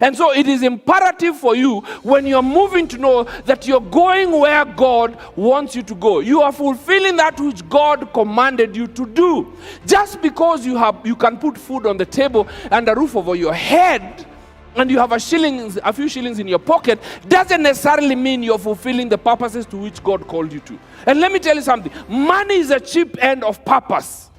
And so it is imperative for you when you're moving to know that you're going where God wants you to go. You are fulfilling that which God commanded you to do. Just because you can put food on the table and a roof over your head, and you have a few shillings in your pocket, doesn't necessarily mean you're fulfilling the purposes to which God called you to. And let me tell you something. Money is a cheap end of purpose.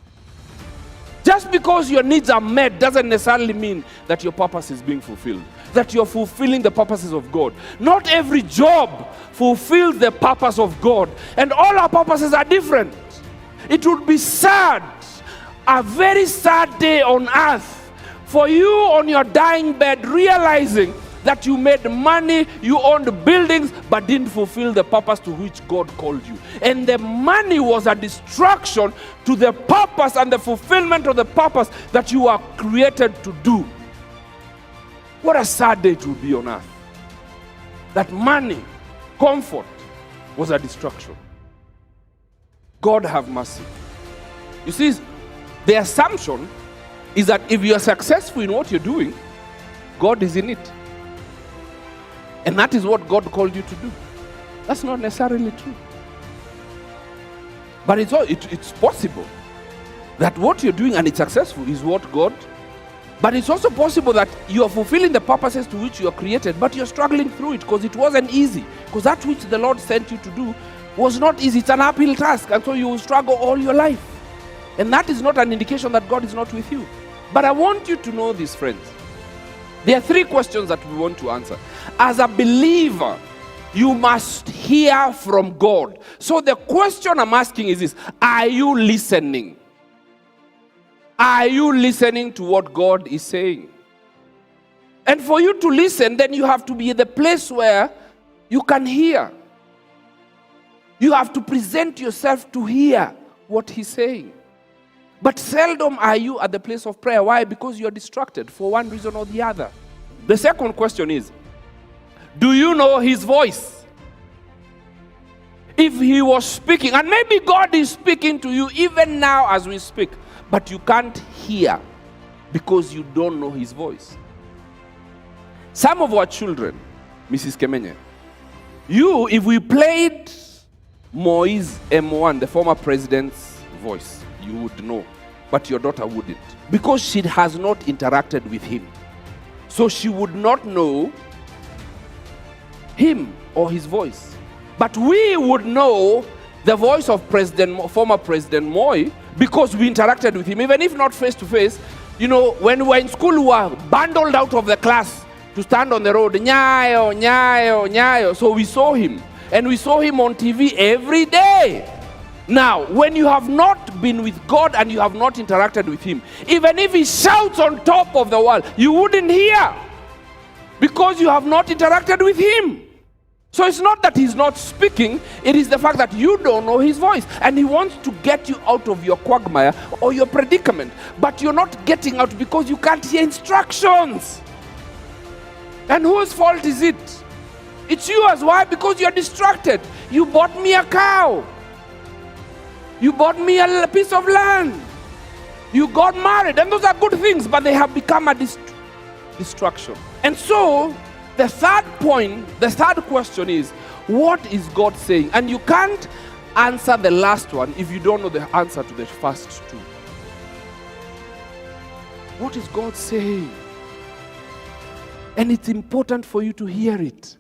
Just because your needs are met doesn't necessarily mean that your purpose is being fulfilled, that you're fulfilling the purposes of God. Not every job fulfills the purpose of God, and all our purposes are different. It would be sad, a very sad day on earth, for you on your dying bed realizing that you made money, you owned buildings, but didn't fulfill the purpose to which God called you. And the money was a distraction to the purpose and the fulfillment of the purpose that you are created to do. What a sad day it would be on earth. That money, comfort, was a distraction. God have mercy. You see, the assumption is that if you are successful in what you're doing, God is in it. And that is what God called you to do. That's not necessarily true. But it's possible that what you're doing and it's successful is what God. But it's also possible that you are fulfilling the purposes to which you are created, but you're struggling through it because it wasn't easy. Because that which the Lord sent you to do was not easy. It's an uphill task. And so you will struggle all your life. And that is not an indication that God is not with you. But I want you to know this, friends. There are 3 questions that we want to answer. As a believer, you must hear from God. So the question I'm asking is this: are you listening? Are you listening to what God is saying? And for you to listen, then you have to be at the place where you can hear. You have to present yourself to hear what He's saying. But seldom are you at the place of prayer. Why? Because you are distracted for one reason or the other. The second question is, do you know His voice? If He was speaking, and maybe God is speaking to you even now as we speak, but you can't hear because you don't know His voice. Some of our children, Mrs. Kemenye, if we played Moise M1, the former president's voice, you would know, but your daughter wouldn't, because she has not interacted with him. So she would not know him or his voice. But we would know the voice of former President Moi, because we interacted with him, even if not face to face. You know, when we were in school, we were bundled out of the class to stand on the road, Nyayo, Nyayo, Nyayo. So we saw him, and we saw him on TV every day. Now, when you have not been with God and you have not interacted with Him, even if He shouts on top of the world, you wouldn't hear, because you have not interacted with Him. So it's not that He's not speaking, it is the fact that you don't know His voice. And He wants to get you out of your quagmire or your predicament, but you're not getting out because you can't hear instructions. And whose fault is it? It's yours. Why? Because you're distracted. You bought me a cow. You bought me a piece of land. You got married. And those are good things, but they have become a distraction. And so, the third question is, what is God saying? And you can't answer the last one if you don't know the answer to the first 2. What is God saying? And it's important for you to hear it.